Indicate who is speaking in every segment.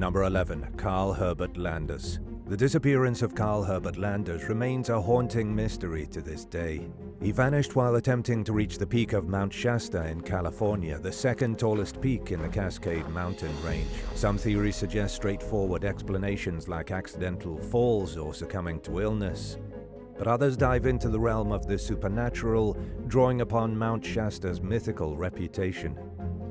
Speaker 1: Number 11. Carl Herbert Landers. The disappearance of Carl Herbert Landers remains a haunting mystery to this day. He vanished while attempting to reach the peak of Mount Shasta in California, the second tallest peak in the Cascade Mountain range. Some theories suggest straightforward explanations like accidental falls or succumbing to illness, but others dive into the realm of the supernatural, drawing upon Mount Shasta's mythical reputation.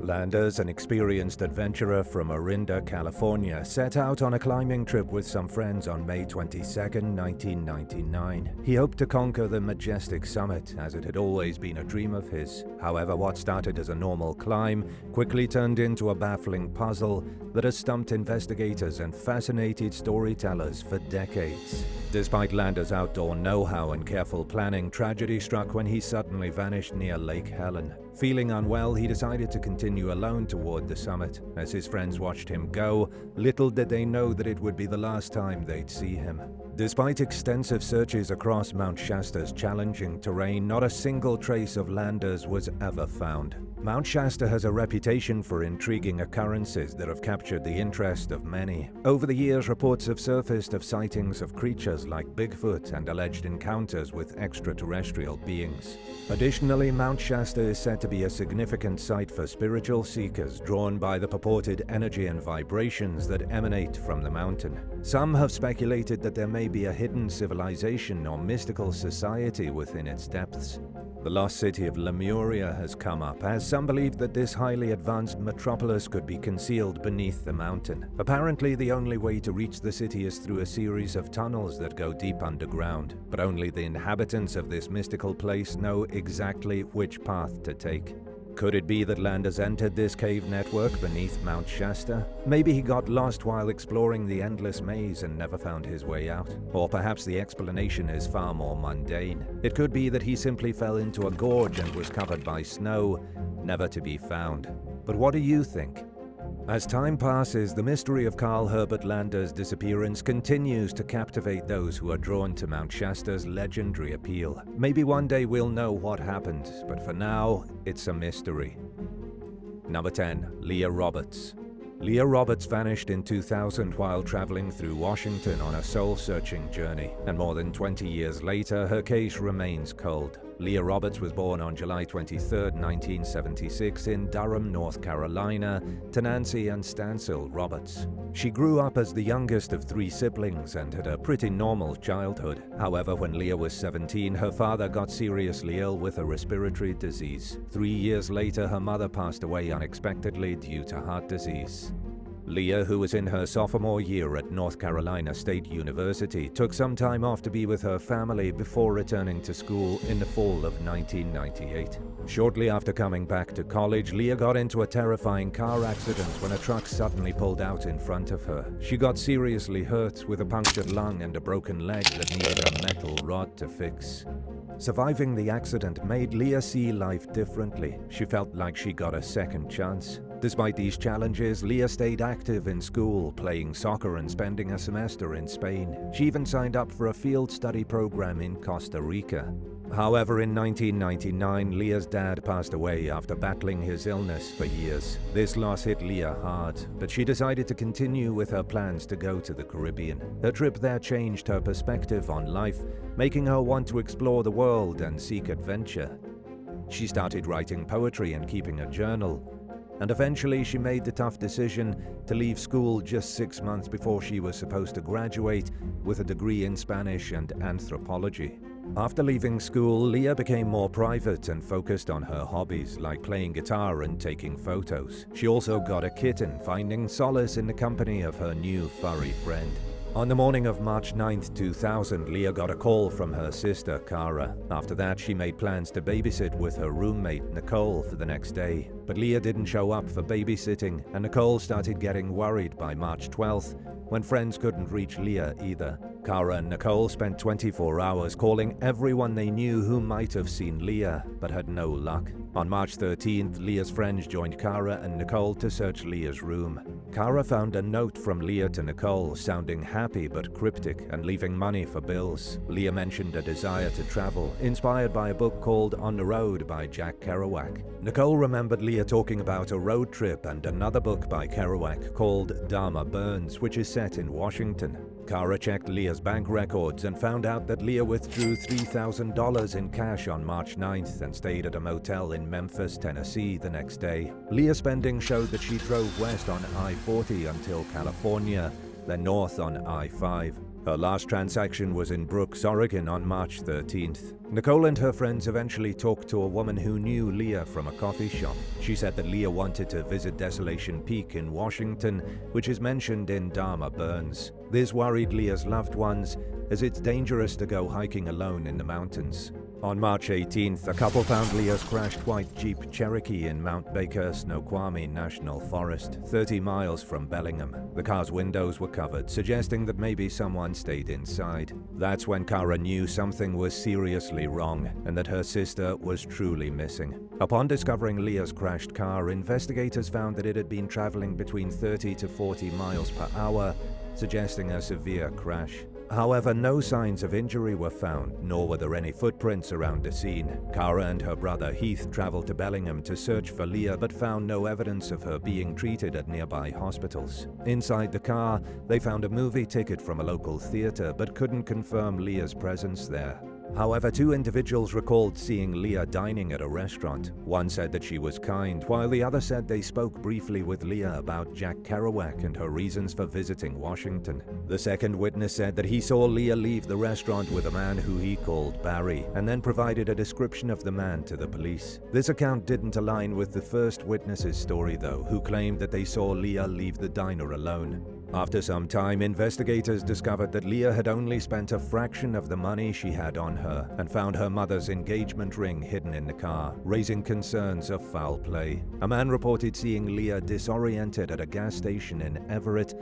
Speaker 1: Landers, an experienced adventurer from Orinda, California, set out on a climbing trip with some friends on May 22, 1999. He hoped to conquer the majestic summit, as it had always been a dream of his. However, what started as a normal climb quickly turned into a baffling puzzle that has stumped investigators and fascinated storytellers for decades. Despite Landers' outdoor know-how and careful planning, tragedy struck when he suddenly vanished near Lake Helen. Feeling unwell, he decided to continue alone toward the summit. As his friends watched him go, little did they know that it would be the last time they'd see him. Despite extensive searches across Mount Shasta's challenging terrain, not a single trace of Landers was ever found. Mount Shasta has a reputation for intriguing occurrences that have captured the interest of many. Over the years, reports have surfaced of sightings of creatures like Bigfoot and alleged encounters with extraterrestrial beings. Additionally, Mount Shasta is said to be a significant site for spiritual seekers drawn by the purported energy and vibrations that emanate from the mountain. Some have speculated that there may be a hidden civilization or mystical society within its depths. The lost city of Lemuria has come up, as some believe that this highly advanced metropolis could be concealed beneath the mountain. Apparently, the only way to reach the city is through a series of tunnels that go deep underground, but only the inhabitants of this mystical place know exactly which path to take. Could it be that Landers entered this cave network beneath Mount Shasta? Maybe he got lost while exploring the endless maze and never found his way out. Or perhaps the explanation is far more mundane. It could be that he simply fell into a gorge and was covered by snow, never to be found. But what do you think? As time passes, the mystery of Carl Herbert Landers' disappearance continues to captivate those who are drawn to Mount Shasta's legendary appeal. Maybe one day we'll know what happened, but for now, it's a mystery. Number 10. Leah Roberts. Leah Roberts vanished in 2000 while traveling through Washington on a soul-searching journey, and more than 20 years later, her case remains cold. Leah Roberts was born on July 23, 1976 in Durham, North Carolina, to Nancy and Stancil Roberts. She grew up as the youngest of 3 siblings and had a pretty normal childhood. However, when Leah was 17, her father got seriously ill with a respiratory disease. 3 years later, her mother passed away unexpectedly due to heart disease. Leah, who was in her sophomore year at North Carolina State University, took some time off to be with her family before returning to school in the fall of 1998. Shortly after coming back to college, Leah got into a terrifying car accident when a truck suddenly pulled out in front of her. She got seriously hurt with a punctured lung and a broken leg that needed a metal rod to fix. Surviving the accident made Leah see life differently. She felt like she got a second chance. Despite these challenges, Leah stayed active in school, playing soccer and spending a semester in Spain. She even signed up for a field study program in Costa Rica. However, in 1999, Leah's dad passed away after battling his illness for years. This loss hit Leah hard, but she decided to continue with her plans to go to the Caribbean. Her trip there changed her perspective on life, making her want to explore the world and seek adventure. She started writing poetry and keeping a journal, and eventually she made the tough decision to leave school just 6 months before she was supposed to graduate with a degree in Spanish and anthropology. After leaving school, Leah became more private and focused on her hobbies like playing guitar and taking photos. She also got a kitten, finding solace in the company of her new furry friend. On the morning of March 9, 2000, Leah got a call from her sister, Cara. After that, she made plans to babysit with her roommate, Nicole, for the next day. But Leah didn't show up for babysitting, and Nicole started getting worried by March 12th, when friends couldn't reach Leah either. Cara and Nicole spent 24 hours calling everyone they knew who might have seen Leah, but had no luck. On March 13th, Leah's friends joined Cara and Nicole to search Leah's room. Cara found a note from Leah to Nicole, sounding happy but cryptic and leaving money for bills. Leah mentioned a desire to travel, inspired by a book called On the Road by Jack Kerouac. Nicole remembered Leah Leah talking about a road trip and another book by Kerouac called Dharma Burns, which is set in Washington. Kara checked Leah's bank records and found out that Leah withdrew $3,000 in cash on March 9th and stayed at a motel in Memphis, Tennessee the next day. Leah's spending showed that she drove west on I-40 until California, then north on I-5. Her last transaction was in Brooks, Oregon on March 13th. Nicole and her friends eventually talked to a woman who knew Leah from a coffee shop. She said that Leah wanted to visit Desolation Peak in Washington, which is mentioned in Dharma Burns. This worried Leah's loved ones, as it's dangerous to go hiking alone in the mountains. On March 18th, a couple found Leah's crashed white Jeep Cherokee in Mount Baker Snoqualmie National Forest, 30 miles from Bellingham. The car's windows were covered, suggesting that maybe someone stayed inside. That's when Kara knew something was seriously wrong and that her sister was truly missing. Upon discovering Leah's crashed car, investigators found that it had been traveling between 30 to 40 miles per hour, suggesting a severe crash. However, no signs of injury were found, nor were there any footprints around the scene. Kara and her brother Heath traveled to Bellingham to search for Leah, but found no evidence of her being treated at nearby hospitals. Inside the car, they found a movie ticket from a local theater, but couldn't confirm Leah's presence there. However, two individuals recalled seeing Leah dining at a restaurant. One said that she was kind, while the other said they spoke briefly with Leah about Jack Kerouac and her reasons for visiting Washington. The second witness said that he saw Leah leave the restaurant with a man who he called Barry, and then provided a description of the man to the police. This account didn't align with the first witness's story, though, who claimed that they saw Leah leave the diner alone. After some time, investigators discovered that Leah had only spent a fraction of the money she had on her and found her mother's engagement ring hidden in the car, raising concerns of foul play. A man reported seeing Leah disoriented at a gas station in Everett,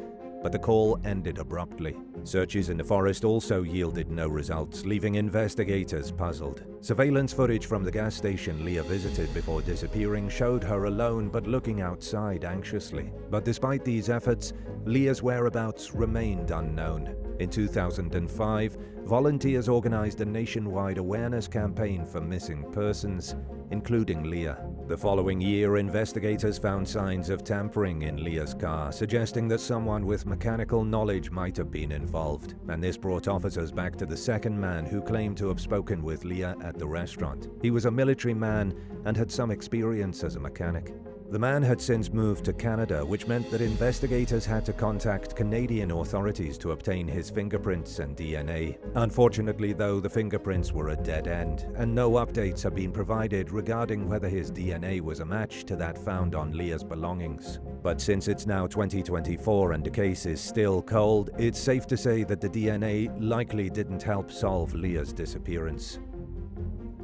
Speaker 1: but the call ended abruptly. Searches in the forest also yielded no results, leaving investigators puzzled. Surveillance footage from the gas station Leah visited before disappearing showed her alone but looking outside anxiously. But despite these efforts, Leah's whereabouts remained unknown. In 2005, volunteers organized a nationwide awareness campaign for missing persons, including Leah. The following year, investigators found signs of tampering in Leah's car, suggesting that someone with mechanical knowledge might have been involved, and this brought officers back to the second man who claimed to have spoken with Leah at the restaurant. He was a military man and had some experience as a mechanic. The man had since moved to Canada, which meant that investigators had to contact Canadian authorities to obtain his fingerprints and DNA. Unfortunately, though, the fingerprints were a dead end, and no updates have been provided regarding whether his DNA was a match to that found on Leah's belongings. But since it's now 2024 and the case is still cold, it's safe to say that the DNA likely didn't help solve Leah's disappearance.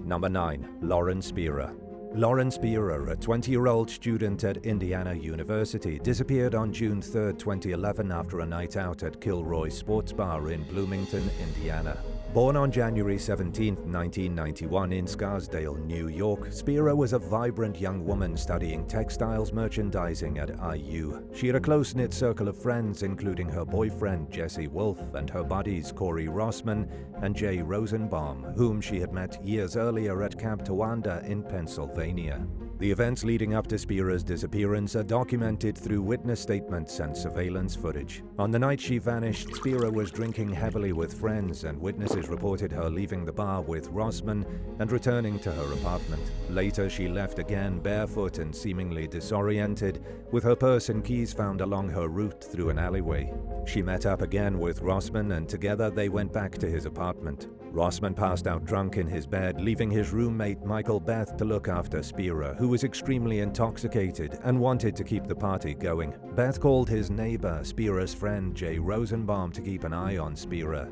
Speaker 1: Number 9. Lauren Speer. Lauren Speer, a 20-year-old student at Indiana University, disappeared on June 3, 2011 after a night out at Kilroy Sports Bar in Bloomington, Indiana. Born on January 17, 1991 in Scarsdale, New York, Speer was a vibrant young woman studying textiles merchandising at IU. She had a close-knit circle of friends, including her boyfriend Jesse Wolf and her buddies Corey Rossman and Jay Rosenbaum, whom she had met years earlier at Camp Towanda in Pennsylvania. The events leading up to Speer's disappearance are documented through witness statements and surveillance footage. On the night she vanished, Speer was drinking heavily with friends, and witnesses reported her leaving the bar with Rossman and returning to her apartment. Later, she left again barefoot and seemingly disoriented, with her purse and keys found along her route through an alleyway. She met up again with Rossman, and together they went back to his apartment. Rossman passed out drunk in his bed, leaving his roommate Michael Beth to look after Speer, who was extremely intoxicated and wanted to keep the party going. Beth called his neighbor, Speer's friend Jay Rosenbaum, to keep an eye on Speer.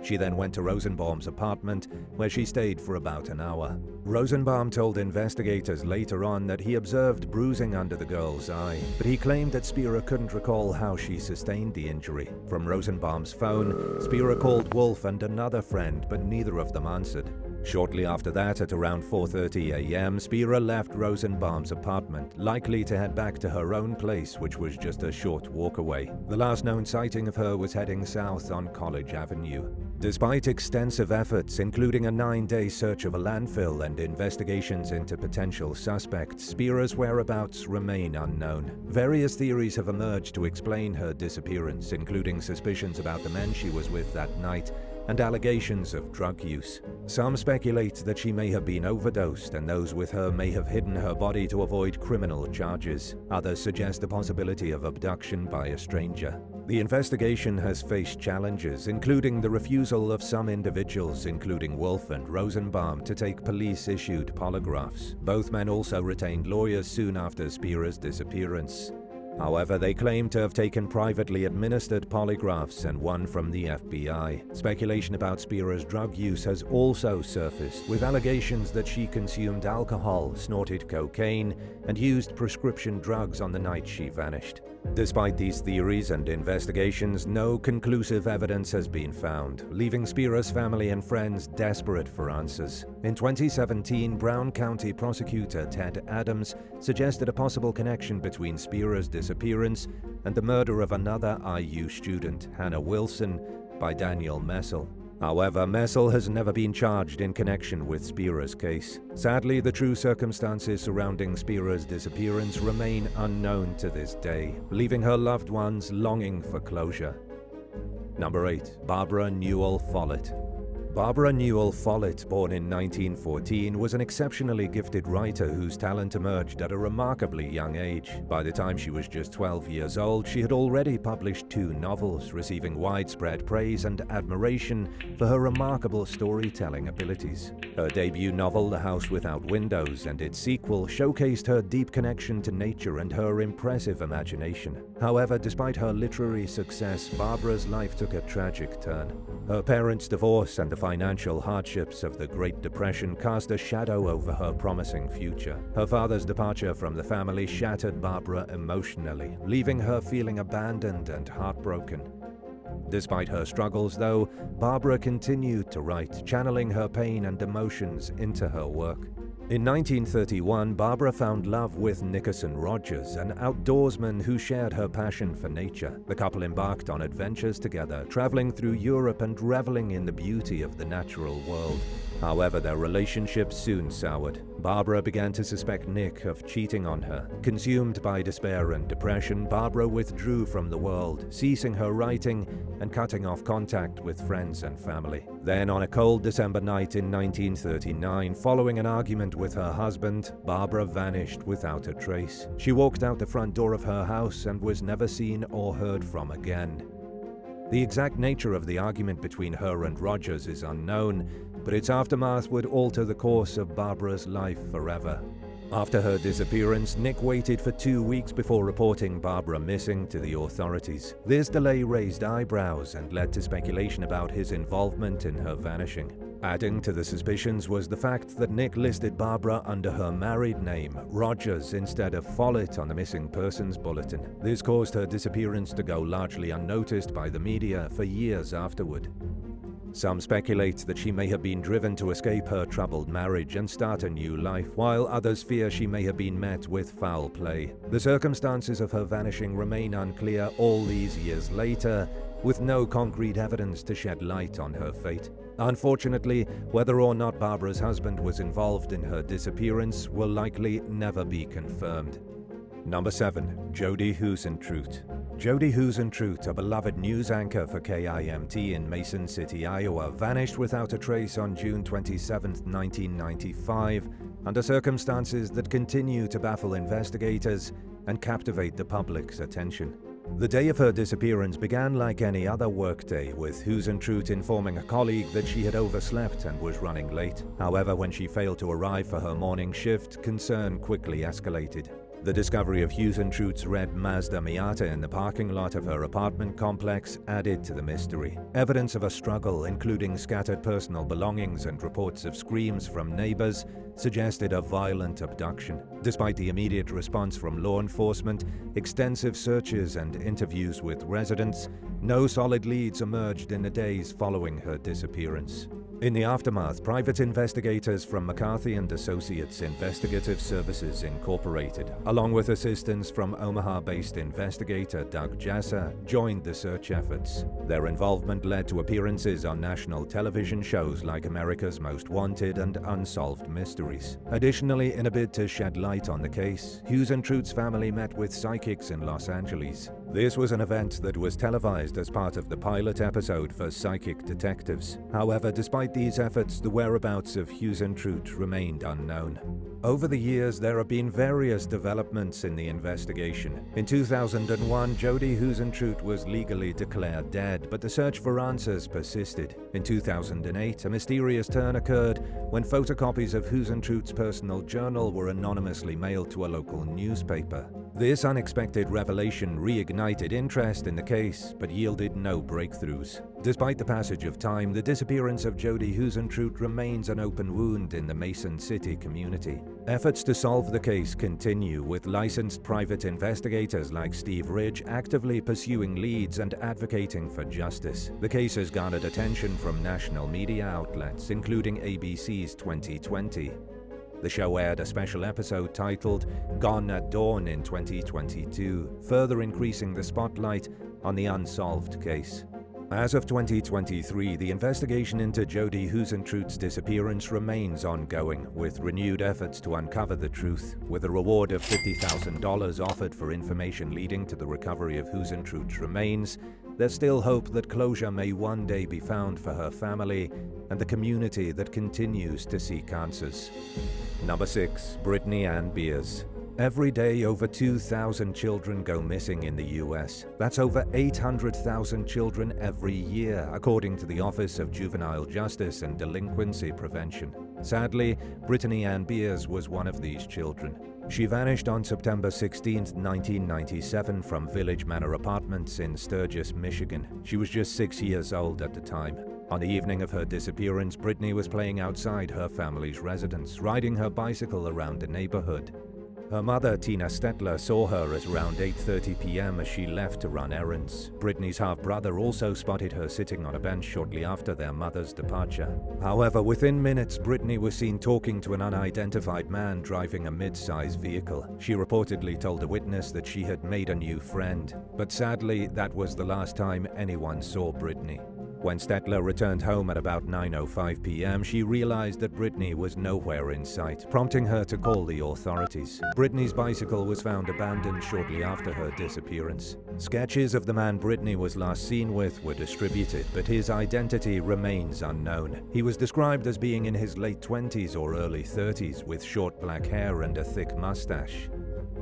Speaker 1: She then went to Rosenbaum's apartment, where she stayed for about an hour. Rosenbaum told investigators later on that he observed bruising under the girl's eye, but he claimed that Speer couldn't recall how she sustained the injury. From Rosenbaum's phone, Speer called Wolf and another friend, but neither of them answered. Shortly after that, at around 4:30 a.m., Speer left Rosenbaum's apartment, likely to head back to her own place, which was just a short walk away. The last known sighting of her was heading south on College Avenue. Despite extensive efforts, including a 9-day search of a landfill and investigations into potential suspects, Speer's whereabouts remain unknown. Various theories have emerged to explain her disappearance, including suspicions about the men she was with that night and allegations of drug use. Some speculate that she may have been overdosed and those with her may have hidden her body to avoid criminal charges. Others suggest the possibility of abduction by a stranger. The investigation has faced challenges, including the refusal of some individuals, including Wolf and Rosenbaum, to take police-issued polygraphs. Both men also retained lawyers soon after Speer's disappearance. However, they claim to have taken privately administered polygraphs and one from the FBI. Speculation about Speer's drug use has also surfaced, with allegations that she consumed alcohol, snorted cocaine, and used prescription drugs on the night she vanished. Despite these theories and investigations, no conclusive evidence has been found, leaving Speer's family and friends desperate for answers. In 2017, Brown County prosecutor Ted Adams suggested a possible connection between Speer's disappearance and the murder of another IU student, Hannah Wilson, by Daniel Messel. However, Messel has never been charged in connection with Speer's case. Sadly, the true circumstances surrounding Speer's disappearance remain unknown to this day, leaving her loved ones longing for closure. Number 8. Barbara Newell Follett. Barbara Newell Follett, born in 1914, was an exceptionally gifted writer whose talent emerged at a remarkably young age. By the time she was just 12 years old, she had already published 2 novels, receiving widespread praise and admiration for her remarkable storytelling abilities. Her debut novel, The House Without Windows, and its sequel showcased her deep connection to nature and her impressive imagination. However, despite her literary success, Barbara's life took a tragic turn. Her parents' divorce and the financial hardships of the Great Depression cast a shadow over her promising future. Her father's departure from the family shattered Barbara emotionally, leaving her feeling abandoned and heartbroken. Despite her struggles, though, Barbara continued to write, channeling her pain and emotions into her work. In 1931, Barbara found love with Nickerson Rogers, an outdoorsman who shared her passion for nature. The couple embarked on adventures together, traveling through Europe and reveling in the beauty of the natural world. However, their relationship soon soured. Barbara began to suspect Nick of cheating on her. Consumed by despair and depression, Barbara withdrew from the world, ceasing her writing and cutting off contact with friends and family. Then, on a cold December night in 1939, following an argument with her husband, Barbara vanished without a trace. She walked out the front door of her house and was never seen or heard from again. The exact nature of the argument between her and Rogers is unknown, but its aftermath would alter the course of Barbara's life forever. After her disappearance, Nick waited for 2 weeks before reporting Barbara missing to the authorities. This delay raised eyebrows and led to speculation about his involvement in her vanishing. Adding to the suspicions was the fact that Nick listed Barbara under her married name, Rogers, instead of Follett on the missing persons bulletin. This caused her disappearance to go largely unnoticed by the media for years afterward. Some speculate that she may have been driven to escape her troubled marriage and start a new life, while others fear she may have been met with foul play. The circumstances of her vanishing remain unclear all these years later, with no concrete evidence to shed light on her fate. Unfortunately, whether or not Barbara's husband was involved in her disappearance will likely never be confirmed. Number 7. Jod Hein Tru. Jod Hein Tru, a beloved news anchor for KIMT in Mason City, Iowa, vanished without a trace on June 27, 1995, under circumstances that continue to baffle investigators and captivate the public's attention. The day of her disappearance began like any other workday, with Hein Tru informing a colleague that she had overslept and was running late. However, when she failed to arrive for her morning shift, concern quickly escalated. The discovery of Hein Tru's red Mazda Miata in the parking lot of her apartment complex added to the mystery. Evidence of a struggle, including scattered personal belongings and reports of screams from neighbors, suggested a violent abduction. Despite the immediate response from law enforcement, extensive searches and interviews with residents, no solid leads emerged in the days following her disappearance. In the aftermath, private investigators from McCarthy and Associates Investigative Services Incorporated, along with assistance from Omaha-based investigator Doug Jasser, joined the search efforts. Their involvement led to appearances on national television shows like America's Most Wanted and Unsolved Mysteries. Additionally, in a bid to shed light on the case, Hughes and Trute's family met with psychics in Los Angeles. This was an event that was televised as part of the pilot episode for Psychic Detectives. However, despite these efforts, the whereabouts of Hughes and Trute remained unknown. Over the years, there have been various developments in the investigation. In 2001, Jodi Hughes and Trute was legally declared dead, but the search for answers persisted. In 2008, a mysterious turn occurred when photocopies of Hughes and Trute's personal journal were anonymously mailed to a local newspaper. This unexpected revelation reignited interest in the case, but yielded no breakthroughs. Despite the passage of time, the disappearance of Jodi Hughes and Trute remains an open wound in the Mason City community. Efforts to solve the case continue, with licensed private investigators like Steve Ridge actively pursuing leads and advocating for justice. The case has garnered attention from national media outlets, including ABC's 2020. The show aired a special episode titled Gone at Dawn in 2022, further increasing the spotlight on the unsolved case. As of 2023, the investigation into Jodi Hughes and Trute's disappearance remains ongoing, with renewed efforts to uncover the truth. With a reward of $50,000 offered for information leading to the recovery of Hughes and Trute's remains, there's still hope that closure may one day be found for her family and the community that continues to seek answers. Number 6. Britney Beers. Every day, over 2,000 children go missing in the U.S. That's over 800,000 children every year, according to the Office of Juvenile Justice and Delinquency Prevention. Sadly, Britney Beers was one of these children. She vanished on September 16, 1997 from Village Manor Apartments in Sturgis, Michigan. She was just 6 years old at the time. On the evening of her disappearance, Britney was playing outside her family's residence, riding her bicycle around the neighborhood. Her mother, Tina Stetler, saw her at around 8:30 p.m. as she left to run errands. Britney's half-brother also spotted her sitting on a bench shortly after their mother's departure. However, within minutes, Britney was seen talking to an unidentified man driving a mid-size vehicle. She reportedly told a witness that she had made a new friend, but sadly, that was the last time anyone saw Britney. When Stetler returned home at about 9:05 p.m., she realized that Britney was nowhere in sight, prompting her to call the authorities. Britney's bicycle was found abandoned shortly after her disappearance. Sketches of the man Britney was last seen with were distributed, but his identity remains unknown. He was described as being in his late 20s or early 30s, with short black hair and a thick mustache.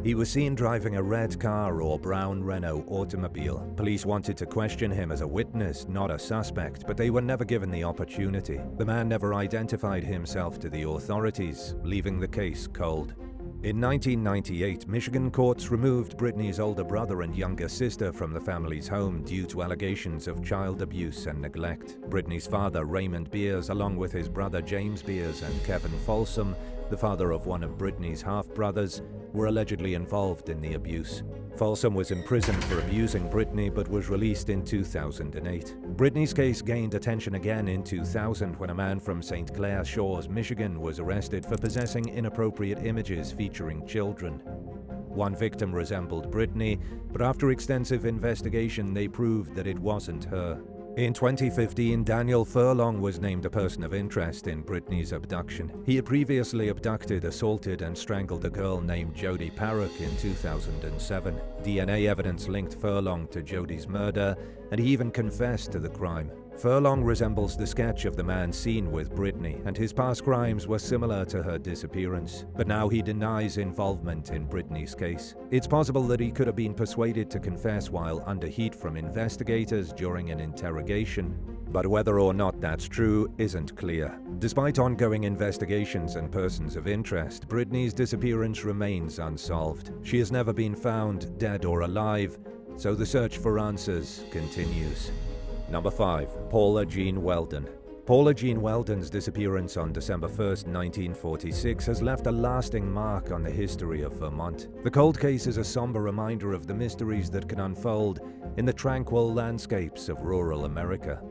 Speaker 1: He was seen driving a red car or brown Renault automobile. Police wanted to question him as a witness, not a suspect, but they were never given the opportunity. The man never identified himself to the authorities, leaving the case cold. In 1998, Michigan courts removed Britney's older brother and younger sister from the family's home due to allegations of child abuse and neglect. Britney's father, Raymond Beers, along with his brother James Beers and Kevin Folsom, the father of one of Britney's half-brothers, were allegedly involved in the abuse. Folsom was imprisoned for abusing Britney but was released in 2008. Britney's case gained attention again in 2000 when a man from St. Clair Shores, Michigan was arrested for possessing inappropriate images featuring children. One victim resembled Britney, but after extensive investigation they proved that it wasn't her. In 2015, Daniel Furlong was named a person of interest in Britney's abduction. He had previously abducted, assaulted, and strangled a girl named Jodi Parrock in 2007. DNA evidence linked Furlong to Jodi's murder, and he even confessed to the crime. Furlong resembles the sketch of the man seen with Britney, and his past crimes were similar to her disappearance. But now he denies involvement in Britney's case. It's possible that he could have been persuaded to confess while under heat from investigators during an interrogation. But whether or not that's true isn't clear. Despite ongoing investigations and persons of interest, Britney's disappearance remains unsolved. She has never been found, dead or alive, so the search for answers continues. Number 5. Paula Jean Welden. Paula Jean Welden's disappearance on December 1, 1946 has left a lasting mark on the history of Vermont. The cold case is a somber reminder of the mysteries that can unfold in the tranquil landscapes of rural America.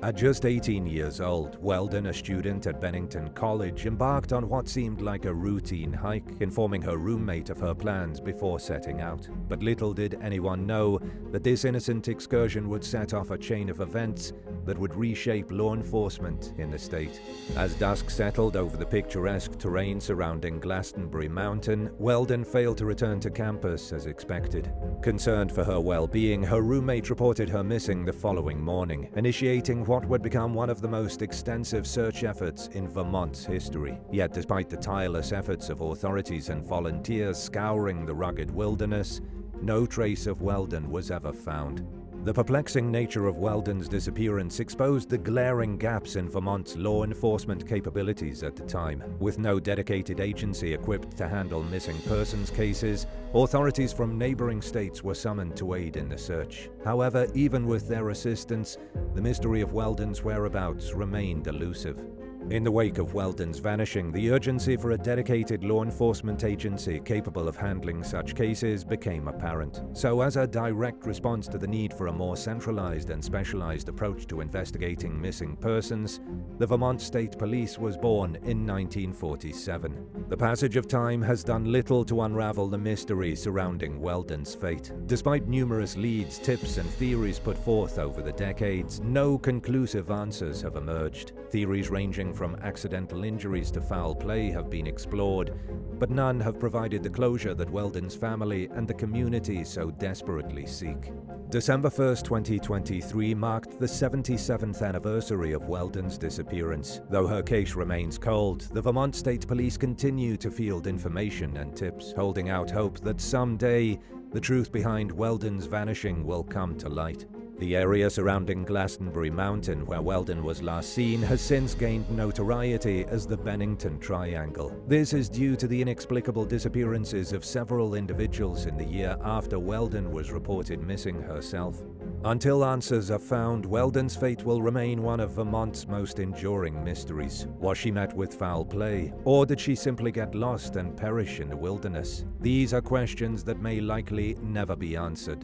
Speaker 1: At just 18 years old, Welden, a student at Bennington College, embarked on what seemed like a routine hike, informing her roommate of her plans before setting out. But little did anyone know that this innocent excursion would set off a chain of events that would reshape law enforcement in the state. As dusk settled over the picturesque terrain surrounding Glastonbury Mountain, Welden failed to return to campus as expected. Concerned for her well-being, her roommate reported her missing the following morning, initiating what would become one of the most extensive search efforts in Vermont's history. Yet despite the tireless efforts of authorities and volunteers scouring the rugged wilderness, no trace of Welden was ever found. The perplexing nature of Welden's disappearance exposed the glaring gaps in Vermont's law enforcement capabilities at the time. With no dedicated agency equipped to handle missing persons cases, authorities from neighboring states were summoned to aid in the search. However, even with their assistance, the mystery of Welden's whereabouts remained elusive. In the wake of Welden's vanishing, the urgency for a dedicated law enforcement agency capable of handling such cases became apparent. So, as a direct response to the need for a more centralized and specialized approach to investigating missing persons, the Vermont State Police was born in 1947. The passage of time has done little to unravel the mystery surrounding Welden's fate. Despite numerous leads, tips, and theories put forth over the decades, no conclusive answers have emerged. Theories ranging from accidental injuries to foul play have been explored, but none have provided the closure that Welden's family and the community so desperately seek. December 1st, 2023 marked the 77th anniversary of Welden's disappearance. Though her case remains cold, the Vermont State Police continue to field information and tips, holding out hope that someday the truth behind Welden's vanishing will come to light. The area surrounding Glastonbury Mountain, where Welden was last seen, has since gained notoriety as the Bennington Triangle. This is due to the inexplicable disappearances of several individuals in the year after Welden was reported missing herself. Until answers are found, Welden's fate will remain one of Vermont's most enduring mysteries. Was she met with foul play, or did she simply get lost and perish in the wilderness? These are questions that may likely never be answered.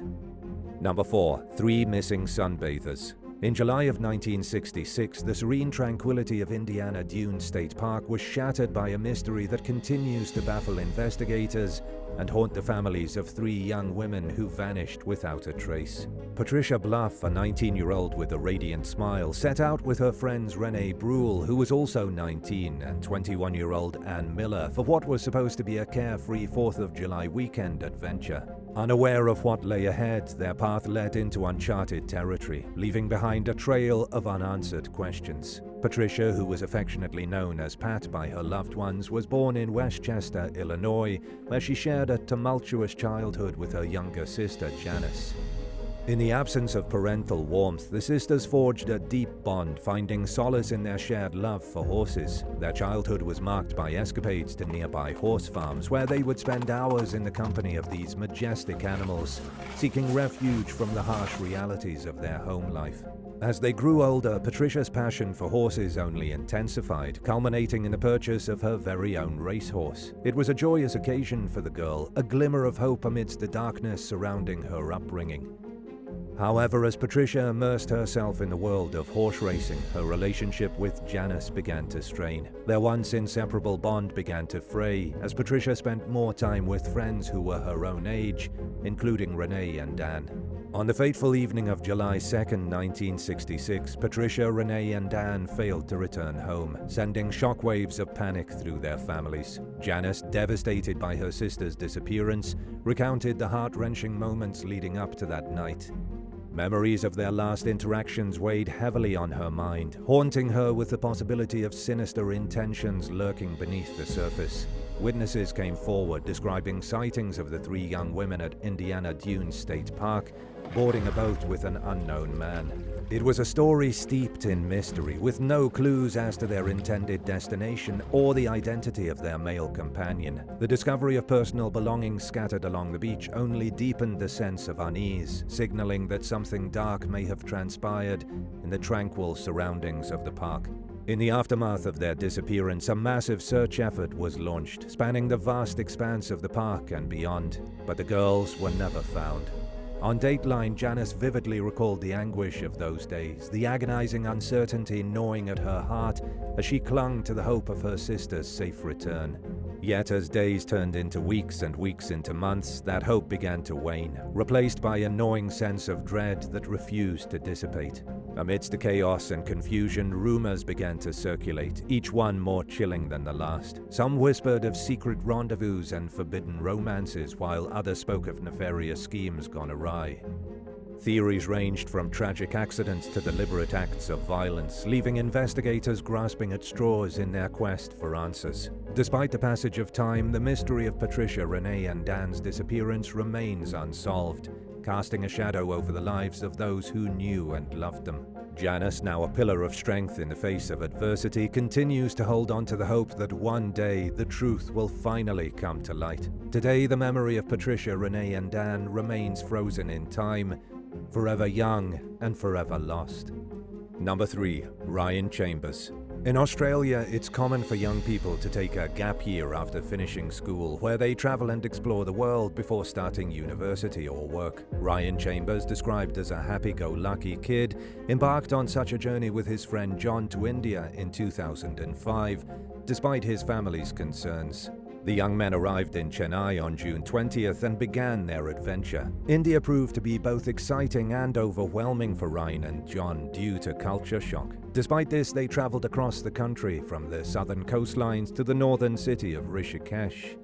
Speaker 1: Number 4. 3 missing sunbathers. In July of 1966, the serene tranquility of Indiana Dunes State Park was shattered by a mystery that continues to baffle investigators and haunt the families of 3 young women who vanished without a trace. Patricia Bluff, a 19-year-old with a radiant smile, set out with her friends Renee Brule, who was also 19, and 21-year-old Ann Miller for what was supposed to be a carefree 4th of July weekend adventure. Unaware of what lay ahead, their path led into uncharted territory, leaving behind a trail of unanswered questions. Patricia, who was affectionately known as Pat by her loved ones, was born in Westchester, Illinois, where she shared a tumultuous childhood with her younger sister, Janice. In the absence of parental warmth, the sisters forged a deep bond, finding solace in their shared love for horses. Their childhood was marked by escapades to nearby horse farms, where they would spend hours in the company of these majestic animals, seeking refuge from the harsh realities of their home life. As they grew older, Patricia's passion for horses only intensified, culminating in the purchase of her very own racehorse. It was a joyous occasion for the girl, a glimmer of hope amidst the darkness surrounding her upbringing. However, as Patricia immersed herself in the world of horse racing, her relationship with Janice began to strain. Their once inseparable bond began to fray, as Patricia spent more time with friends who were her own age, including Renee and Dan. On the fateful evening of July 2, 1966, Patricia, Renee, and Dan failed to return home, sending shockwaves of panic through their families. Janice, devastated by her sister's disappearance, recounted the heart-wrenching moments leading up to that night. Memories of their last interactions weighed heavily on her mind, haunting her with the possibility of sinister intentions lurking beneath the surface. Witnesses came forward describing sightings of the 3 young women at Indiana Dunes State Park, boarding a boat with an unknown man. It was a story steeped in mystery, with no clues as to their intended destination or the identity of their male companion. The discovery of personal belongings scattered along the beach only deepened the sense of unease, signaling that something dark may have transpired in the tranquil surroundings of the park. In the aftermath of their disappearance, a massive search effort was launched, spanning the vast expanse of the park and beyond, but the girls were never found. On Dateline, Janice vividly recalled the anguish of those days, the agonizing uncertainty gnawing at her heart as she clung to the hope of her sister's safe return. Yet as days turned into weeks and weeks into months, that hope began to wane, replaced by a gnawing sense of dread that refused to dissipate. Amidst the chaos and confusion, rumors began to circulate, each one more chilling than the last. Some whispered of secret rendezvous and forbidden romances, while others spoke of nefarious schemes gone awry. Theories ranged from tragic accidents to deliberate acts of violence, leaving investigators grasping at straws in their quest for answers. Despite the passage of time, the mystery of Patricia, Renee, and Dan's disappearance remains unsolved, casting a shadow over the lives of those who knew and loved them. Janice, now a pillar of strength in the face of adversity, continues to hold on to the hope that one day the truth will finally come to light. Today, the memory of Patricia, Renee, and Dan remains frozen in time, forever young and forever lost. Number 3. Ryan Chambers. In Australia, it's common for young people to take a gap year after finishing school, where they travel and explore the world before starting university or work. Ryan Chambers, described as a happy-go-lucky kid, embarked on such a journey with his friend John to India in 2005, despite his family's concerns. The young men arrived in Chennai on June 20th and began their adventure. India proved to be both exciting and overwhelming for Ryan and John due to culture shock. Despite this, they traveled across the country, from the southern coastlines to the northern city of Rishikesh.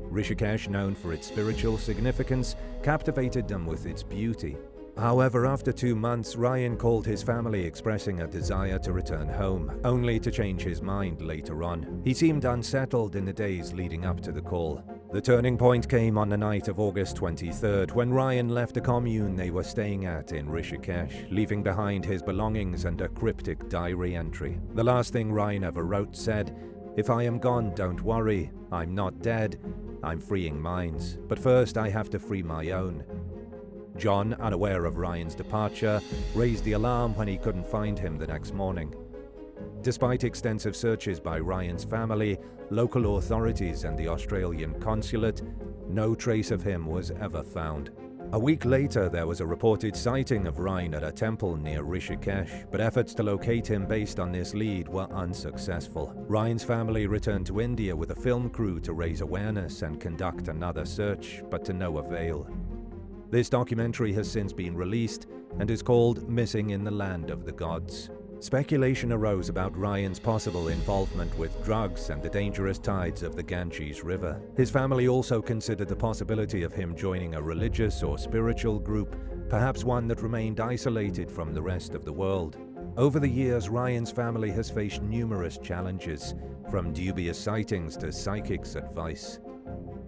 Speaker 1: Rishikesh, known for its spiritual significance, captivated them with its beauty. However, after 2 months, Ryan called his family, expressing a desire to return home, only to change his mind later on. He seemed unsettled in the days leading up to the call. The turning point came on the night of August 23rd, when Ryan left a commune they were staying at in Rishikesh, leaving behind his belongings and a cryptic diary entry. The last thing Ryan ever wrote said, "If I am gone, don't worry. I'm not dead. I'm freeing minds. But first I have to free my own." John, unaware of Ryan's departure, raised the alarm when he couldn't find him the next morning. Despite extensive searches by Ryan's family, local authorities, and the Australian consulate, no trace of him was ever found. A week later, there was a reported sighting of Ryan at a temple near Rishikesh, but efforts to locate him based on this lead were unsuccessful. Ryan's family returned to India with a film crew to raise awareness and conduct another search, but to no avail. This documentary has since been released and is called Missing in the Land of the Gods. Speculation arose about Ryan's possible involvement with drugs and the dangerous tides of the Ganges River. His family also considered the possibility of him joining a religious or spiritual group, perhaps one that remained isolated from the rest of the world. Over the years, Ryan's family has faced numerous challenges, from dubious sightings to psychics' advice.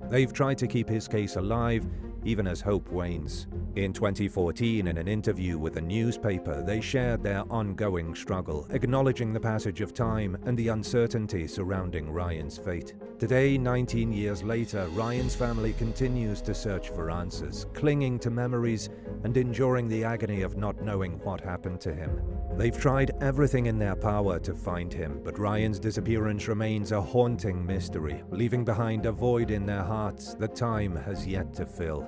Speaker 1: They've tried to keep his case alive, even as hope wanes. In 2014, in an interview with a newspaper, they shared their ongoing struggle, acknowledging the passage of time and the uncertainty surrounding Ryan's fate. Today, 19 years later, Ryan's family continues to search for answers, clinging to memories and enduring the agony of not knowing what happened to him. They've tried everything in their power to find him, but Ryan's disappearance remains a haunting mystery, leaving behind a void in their hearts that time has yet to fill.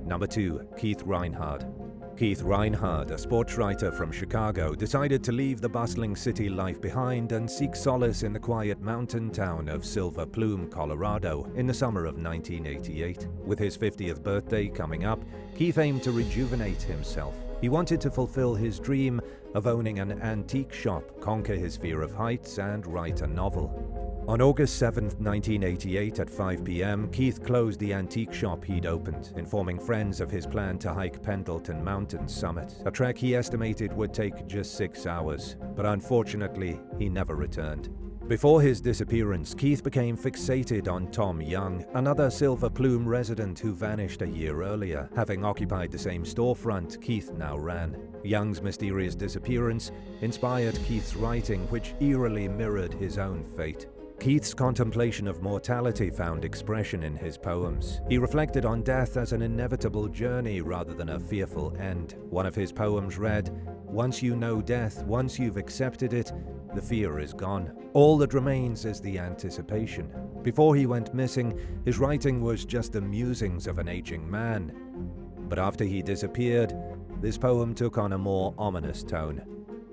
Speaker 1: Number 2. Keith Reinhard. Keith Reinhard, a sports writer from Chicago, decided to leave the bustling city life behind and seek solace in the quiet mountain town of Silver Plume, Colorado, in the summer of 1988. With his 50th birthday coming up, Keith aimed to rejuvenate himself. He wanted to fulfill his dream of owning an antique shop, conquer his fear of heights, and write a novel. On August 7, 1988 at 5 p.m., Keith closed the antique shop he'd opened, informing friends of his plan to hike Pendleton Mountain summit, a trek he estimated would take just 6 hours. But unfortunately, he never returned. Before his disappearance, Keith became fixated on Tom Young, another Silver Plume resident who vanished a year earlier, having occupied the same storefront Keith now ran. Young's mysterious disappearance inspired Keith's writing, which eerily mirrored his own fate. Keith's contemplation of mortality found expression in his poems. He reflected on death as an inevitable journey rather than a fearful end. One of his poems read, "Once you know death, once you've accepted it, the fear is gone. All that remains is the anticipation." Before he went missing, his writing was just the musings of an aging man. But after he disappeared, this poem took on a more ominous tone.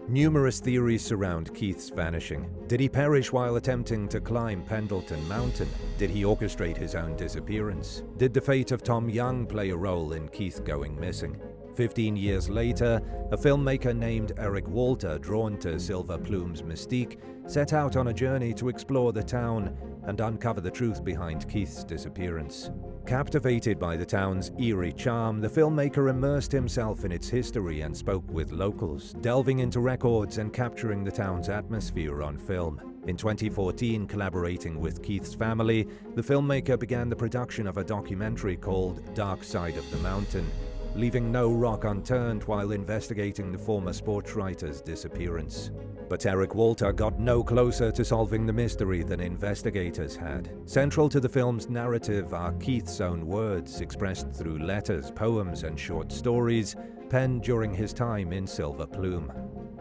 Speaker 1: Numerous theories surround Keith's vanishing. Did he perish while attempting to climb Pendleton Mountain? Did he orchestrate his own disappearance? Did the fate of Tom Young play a role in Keith going missing? 15 years later, a filmmaker named Eric Walter, drawn to Silver Plume's mystique, set out on a journey to explore the town and uncover the truth behind Keith's disappearance. Captivated by the town's eerie charm, the filmmaker immersed himself in its history and spoke with locals, delving into records and capturing the town's atmosphere on film. In 2014, collaborating with Keith's family, the filmmaker began the production of a documentary called Dark Side of the Mountain, leaving no rock unturned while investigating the former sports writer's disappearance. But Eric Walter got no closer to solving the mystery than investigators had. Central to the film's narrative are Keith's own words, expressed through letters, poems, and short stories, penned during his time in Silver Plume.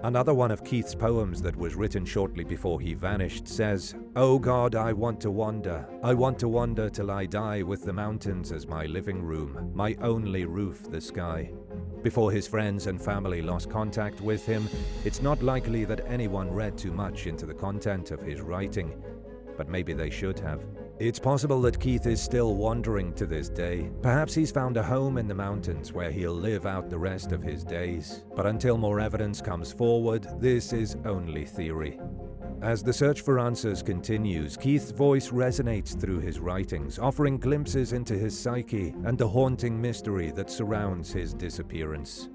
Speaker 1: Another one of Keith's poems that was written shortly before he vanished says, "Oh God, I want to wander. I want to wander till I die with the mountains as my living room, my only roof the sky." Before his friends and family lost contact with him, it's not likely that anyone read too much into the content of his writing, but maybe they should have. It's possible that Keith is still wandering to this day. Perhaps he's found a home in the mountains where he'll live out the rest of his days. But until more evidence comes forward, this is only theory. As the search for answers continues, Keith's voice resonates through his writings, offering glimpses into his psyche and the haunting mystery that surrounds his disappearance.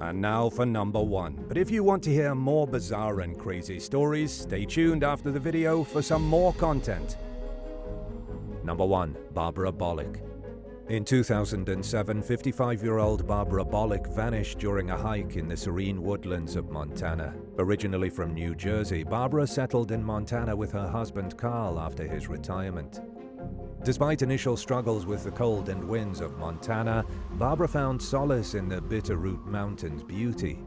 Speaker 1: And now for number 1. But if you want to hear more bizarre and crazy stories, stay tuned after the video for some more content. Number 1. Barbara Bollock. In 2007, 55-year-old Barbara Bollock vanished during a hike in the serene woodlands of Montana. Originally from New Jersey, Barbara settled in Montana with her husband Carl after his retirement. Despite initial struggles with the cold and winds of Montana, Barbara found solace in the Bitterroot Mountains' beauty.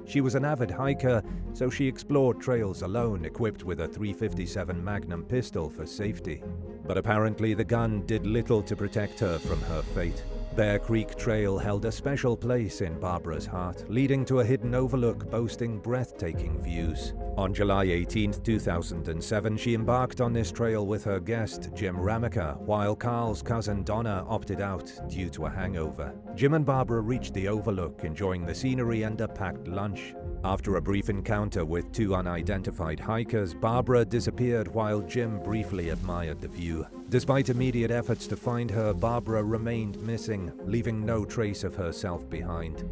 Speaker 1: She was an avid hiker, so she explored trails alone, equipped with a .357 Magnum pistol for safety. But apparently the gun did little to protect her from her fate. Bear Creek Trail held a special place in Barbara's heart, leading to a hidden overlook boasting breathtaking views. On July 18, 2007, she embarked on this trail with her guest, Jim Ramica, while Carl's cousin Donna opted out due to a hangover. Jim and Barbara reached the overlook, enjoying the scenery and a packed lunch. After a brief encounter with 2 unidentified hikers, Barbara disappeared while Jim briefly admired the view. Despite immediate efforts to find her, Barbara remained missing, leaving no trace of herself behind.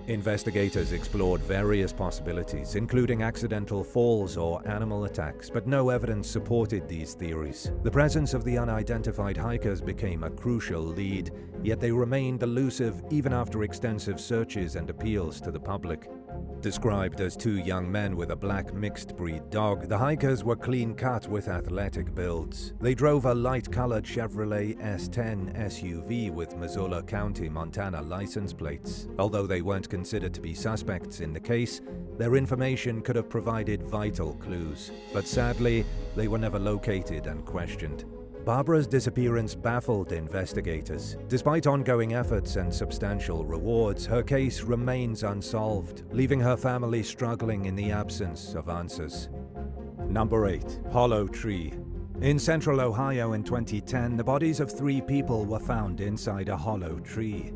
Speaker 1: Investigators explored various possibilities, including accidental falls or animal attacks, but no evidence supported these theories. The presence of the unidentified hikers became a crucial lead, yet they remained elusive even after extensive searches and appeals to the public. Described as 2 young men with a black mixed-breed dog, the hikers were clean-cut with athletic builds. They drove a light-colored Chevrolet S10 SUV with Missoula County, Montana license plates. Although they weren't considered to be suspects in the case, their information could have provided vital clues. But sadly, they were never located and questioned. Barbara's disappearance baffled investigators. Despite ongoing efforts and substantial rewards, her case remains unsolved, leaving her family struggling in the absence of answers. Number 8. Hollow Tree. In central Ohio in 2010, the bodies of 3 people were found inside a hollow tree.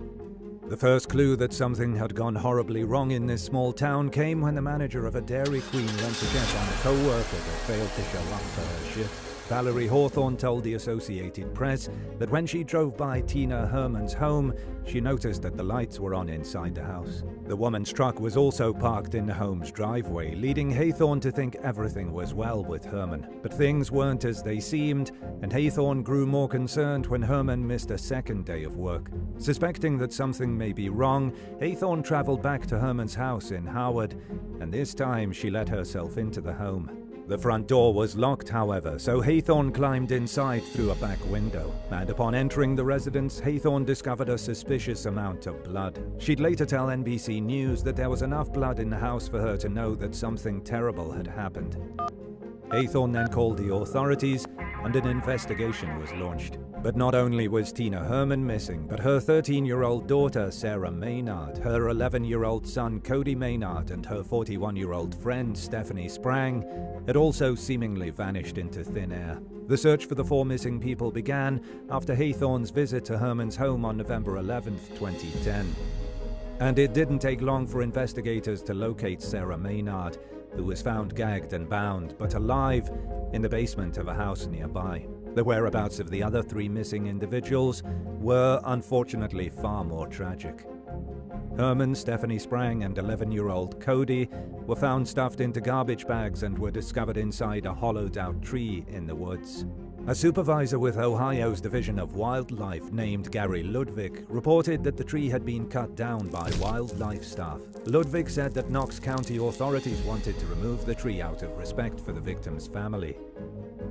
Speaker 1: The first clue that something had gone horribly wrong in this small town came when the manager of a Dairy Queen went to check on a co-worker that failed to show up for her shift. Valerie Hawthorne told the Associated Press that when she drove by Tina Herman's home, she noticed that the lights were on inside the house. The woman's truck was also parked in the home's driveway, leading Haythorne to think everything was well with Herman. But things weren't as they seemed, and Haythorne grew more concerned when Herman missed a second day of work. Suspecting that something may be wrong, Haythorne traveled back to Herman's house in Howard, and this time she let herself into the home. The front door was locked, however, so Haythorne climbed inside through a back window, and upon entering the residence, Haythorne discovered a suspicious amount of blood. She'd later tell NBC News that there was enough blood in the house for her to know that something terrible had happened. Haythorne then called the authorities, and an investigation was launched. But not only was Tina Herman missing, but her 13-year-old daughter Sarah Maynard, her 11-year-old son Cody Maynard, and her 41-year-old friend Stephanie Sprang had also seemingly vanished into thin air. The search for the 4 missing people began after Haythorne's visit to Herman's home on November 11, 2010. And it didn't take long for investigators to locate Sarah Maynard, who was found gagged and bound, but alive, in the basement of a house nearby. The whereabouts of the other 3 missing individuals were, unfortunately, far more tragic. Herman, Stephanie Sprang, and 11-year-old Cody were found stuffed into garbage bags and were discovered inside a hollowed-out tree in the woods. A supervisor with Ohio's Division of Wildlife named Gary Ludwig reported that the tree had been cut down by wildlife staff. Ludwig said that Knox County authorities wanted to remove the tree out of respect for the victim's family.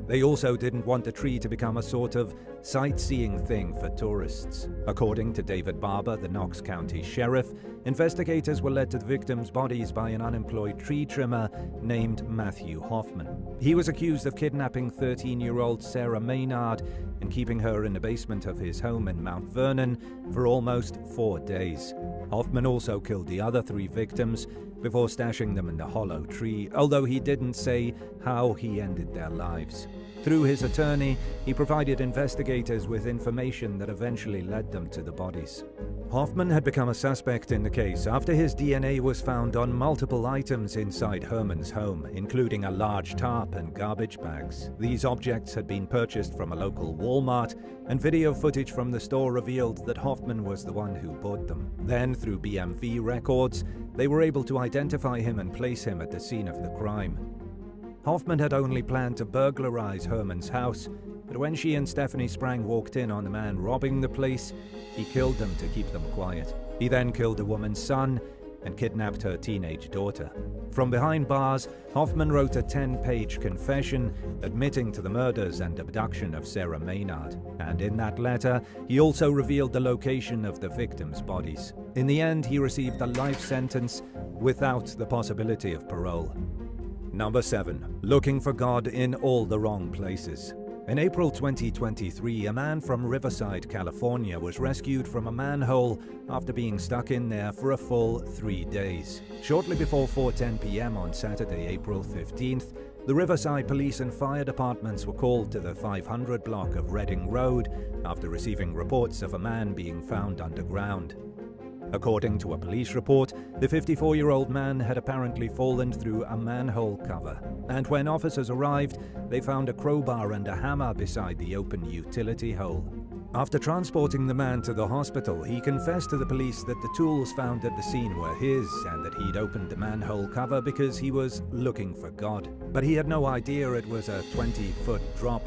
Speaker 1: They also didn't want the tree to become a sort of sightseeing thing for tourists. According to David Barber, the Knox County Sheriff, investigators were led to the victims' bodies by an unemployed tree trimmer named Matthew Hoffman. He was accused of kidnapping 13-year-old Sarah Maynard and keeping her in the basement of his home in Mount Vernon for almost 4 days. Hoffman also killed the other 3 victims before stashing them in the hollow tree, although he didn't say how he ended their lives. Through his attorney, he provided investigators with information that eventually led them to the bodies. Hoffman had become a suspect in the case after his DNA was found on multiple items inside Herman's home, including a large tarp and garbage bags. These objects had been purchased from a local Walmart, and video footage from the store revealed that Hoffman was the one who bought them. Then, through BMV records, they were able to identify him and place him at the scene of the crime. Hoffman had only planned to burglarize Herman's house, but when she and Stephanie Sprang walked in on the man robbing the place, he killed them to keep them quiet. He then killed the woman's son and kidnapped her teenage daughter. From behind bars, Hoffman wrote a 10-page confession admitting to the murders and abduction of Sarah Maynard. And in that letter, he also revealed the location of the victims' bodies. In the end, he received a life sentence without the possibility of parole. Number 7. Looking for God in all the wrong places. In April 2023, a man from Riverside, California was rescued from a manhole after being stuck in there for a full 3 days. Shortly before 4:10 p.m. on Saturday, April 15th, the Riverside Police and Fire Departments were called to the 500 block of Reading Road after receiving reports of a man being found underground. According to a police report, the 54-year-old man had apparently fallen through a manhole cover, and when officers arrived, they found a crowbar and a hammer beside the open utility hole. After transporting the man to the hospital, he confessed to the police that the tools found at the scene were his and that he'd opened the manhole cover because he was looking for God. But he had no idea it was a 20-foot drop.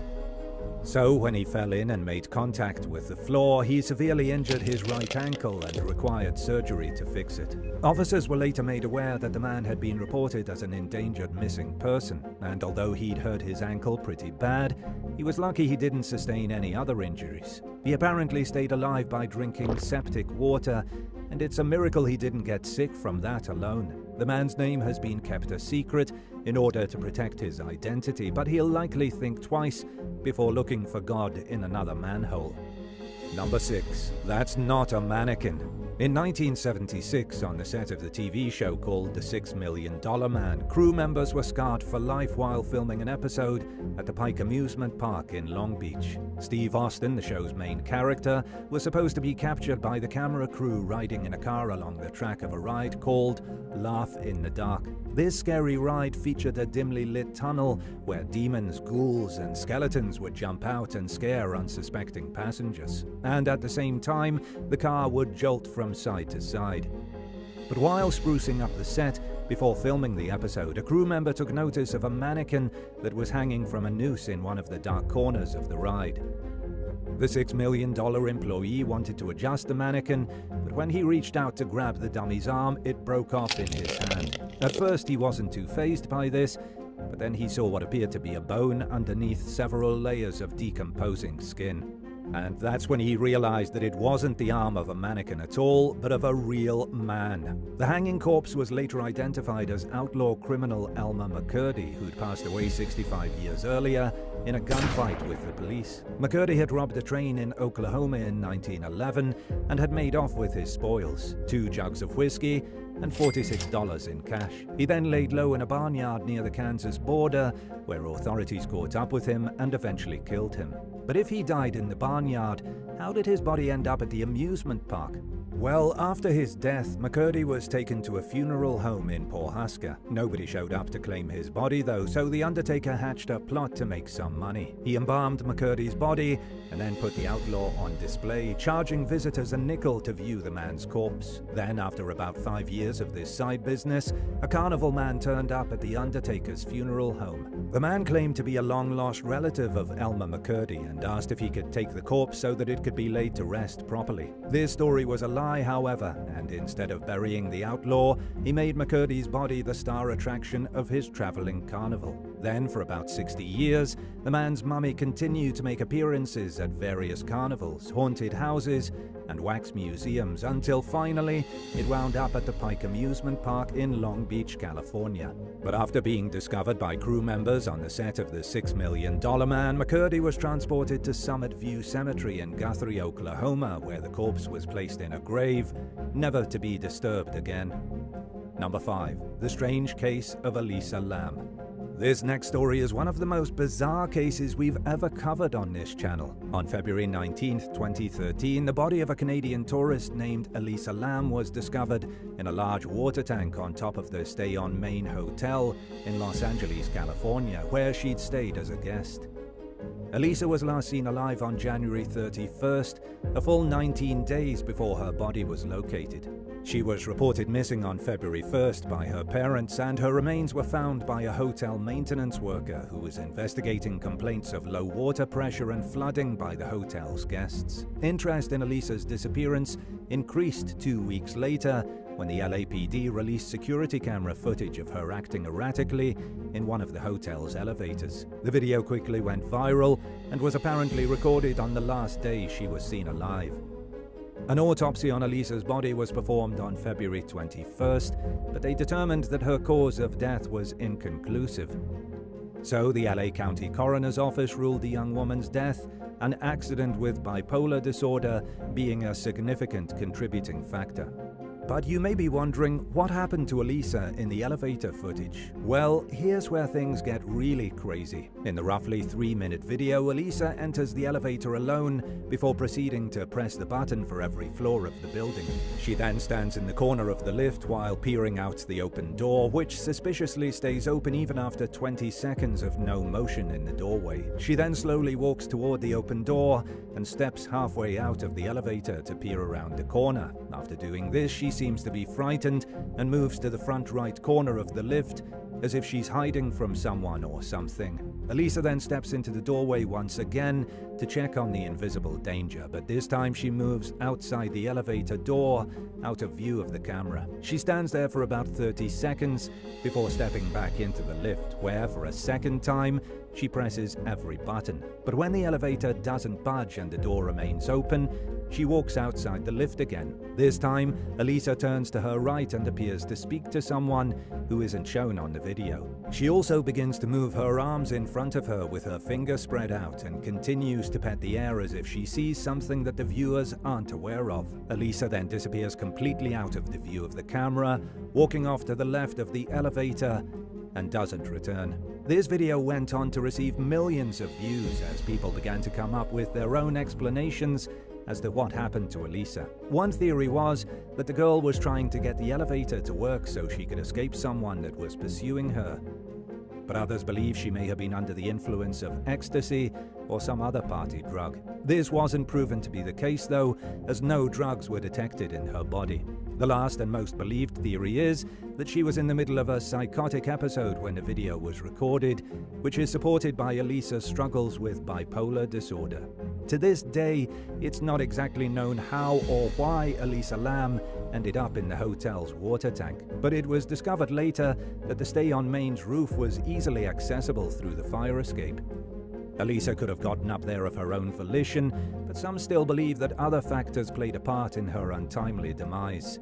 Speaker 1: So, when he fell in and made contact with the floor, he severely injured his right ankle and required surgery to fix it. Officers were later made aware that the man had been reported as an endangered missing person, and although he'd hurt his ankle pretty bad, he was lucky he didn't sustain any other injuries. He apparently stayed alive by drinking septic water, and it's a miracle he didn't get sick from that alone. The man's name has been kept a secret in order to protect his identity, but he'll likely think twice before looking for God in another manhole. Number 6. That's Not A Mannequin. In 1976, on the set of the TV show called The $6 Million Man, crew members were scarred for life while filming an episode at the Pike Amusement Park in Long Beach. Steve Austin, the show's main character, was supposed to be captured by the camera crew riding in a car along the track of a ride called Laugh in the Dark. This scary ride featured a dimly lit tunnel where demons, ghouls, and skeletons would jump out and scare unsuspecting passengers. And at the same time, the car would jolt from side to side. But while sprucing up the set before filming the episode, a crew member took notice of a mannequin that was hanging from a noose in one of the dark corners of the ride. The $6 million employee wanted to adjust the mannequin, but when he reached out to grab the dummy's arm, it broke off in his hand. At first, he wasn't too fazed by this, but then he saw what appeared to be a bone underneath several layers of decomposing skin. And that's when he realized that it wasn't the arm of a mannequin at all, but of a real man. The hanging corpse was later identified as outlaw criminal Elmer McCurdy, who'd passed away 65 years earlier in a gunfight with the police. McCurdy had robbed a train in Oklahoma in 1911 and had made off with his spoils, 2 jugs of whiskey and $46 in cash. He then laid low in a barnyard near the Kansas border, where authorities caught up with him and eventually killed him. But if he died in the barnyard, how did his body end up at the amusement park? Well, after his death, McCurdy was taken to a funeral home in Pawhuska. Nobody showed up to claim his body though, so the undertaker hatched a plot to make some money. He embalmed McCurdy's body and then put the outlaw on display, charging visitors a nickel to view the man's corpse. Then, after about 5 years of this side business, a carnival man turned up at the undertaker's funeral home. The man claimed to be a long-lost relative of Elmer McCurdy and asked if he could take the corpse so that it could be laid to rest properly. This story was a lie, however, and instead of burying the outlaw, he made McCurdy's body the star attraction of his traveling carnival. Then, for about 60 years, the man's mummy continued to make appearances at various carnivals, haunted houses, and wax museums until finally it wound up at the Pike Amusement Park in Long Beach, California. But after being discovered by crew members on the set of The $6 Million Man, McCurdy was transported to Summit View Cemetery in Guthrie, Oklahoma, where the corpse was placed in a grave, never to be disturbed again. Number 5. The Strange Case of Alisa Lam. This next story is one of the most bizarre cases we've ever covered on this channel. On February 19, 2013, the body of a Canadian tourist named Alisa Lam was discovered in a large water tank on top of the Stay on Main Hotel in Los Angeles, California, where she'd stayed as a guest. Alisa was last seen alive on January 31st, a full 19 days before her body was located. She was reported missing on February 1st by her parents, and her remains were found by a hotel maintenance worker who was investigating complaints of low water pressure and flooding by the hotel's guests. Interest in Alisa's disappearance increased 2 weeks later when the LAPD released security camera footage of her acting erratically in one of the hotel's elevators. The video quickly went viral and was apparently recorded on the last day she was seen alive. An autopsy on Alisa's body was performed on February 21st, but they determined that her cause of death was inconclusive. So the LA County Coroner's Office ruled the young woman's death an accident with bipolar disorder being a significant contributing factor. But you may be wondering, what happened to Alisa in the elevator footage? Well, here's where things get really crazy. In the roughly 3-minute video, Alisa enters the elevator alone before proceeding to press the button for every floor of the building. She then stands in the corner of the lift while peering out the open door, which suspiciously stays open even after 20 seconds of no motion in the doorway. She then slowly walks toward the open door and steps halfway out of the elevator to peer around the corner. After doing this, she seems to be frightened and moves to the front right corner of the lift as if she's hiding from someone or something. Alisa then steps into the doorway once again to check on the invisible danger, but this time she moves outside the elevator door, out of view of the camera. She stands there for about 30 seconds before stepping back into the lift, where for a second time she presses every button. But when the elevator doesn't budge and the door remains open, she walks outside the lift again. This time, Alisa turns to her right and appears to speak to someone who isn't shown on the video. She also begins to move her arms in front of her with her fingers spread out and continues to pet the air as if she sees something that the viewers aren't aware of. Alisa then disappears completely out of the view of the camera, walking off to the left of the elevator, and doesn't return. This video went on to receive millions of views as people began to come up with their own explanations as to what happened to Alisa. One theory was that the girl was trying to get the elevator to work so she could escape someone that was pursuing her. But others believe she may have been under the influence of ecstasy or some other party drug. This wasn't proven to be the case though, as no drugs were detected in her body. The last and most believed theory is that she was in the middle of a psychotic episode when the video was recorded, which is supported by Alisa's struggles with bipolar disorder. To this day, it's not exactly known how or why Alisa Lam ended up in the hotel's water tank, but it was discovered later that the Stay on Main's roof was easily accessible through the fire escape. Alisa could have gotten up there of her own volition, but some still believe that other factors played a part in her untimely demise.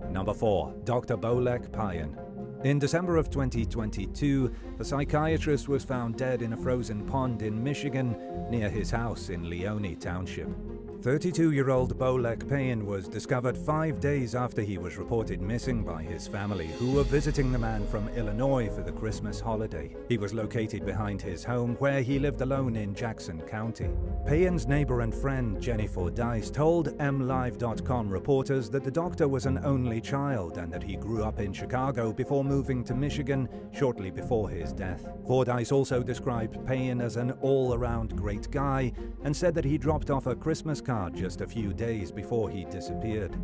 Speaker 1: Number 4. Dr. Boch Pan. In December of 2022, a psychiatrist was found dead in a frozen pond in Michigan near his house in Leone Township. 32-year-old Boch Pan was discovered 5 days after he was reported missing by his family, who were visiting the man from Illinois for the Christmas holiday. He was located behind his home, where he lived alone in Jackson County. Pan's neighbor and friend Jennifer Dice told MLive.com reporters that the doctor was an only child and that he grew up in Chicago before moving to Michigan shortly before his death. Fordyce also described Pan as an all-around great guy and said that he dropped off a Christmas card just a few days before he disappeared.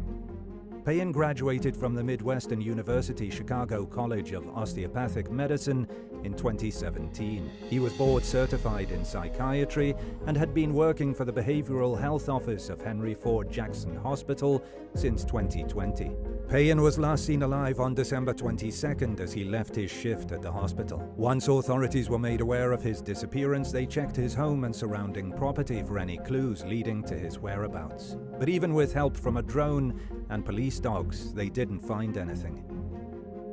Speaker 1: Pan graduated from the Midwestern University Chicago College of Osteopathic Medicine in 2017. He was board certified in psychiatry and had been working for the Behavioral Health Office of Henry Ford Jackson Hospital since 2020. Pan was last seen alive on December 22nd as he left his shift at the hospital. Once authorities were made aware of his disappearance, they checked his home and surrounding property for any clues leading to his whereabouts. But even with help from a drone and police dogs, they didn't find anything.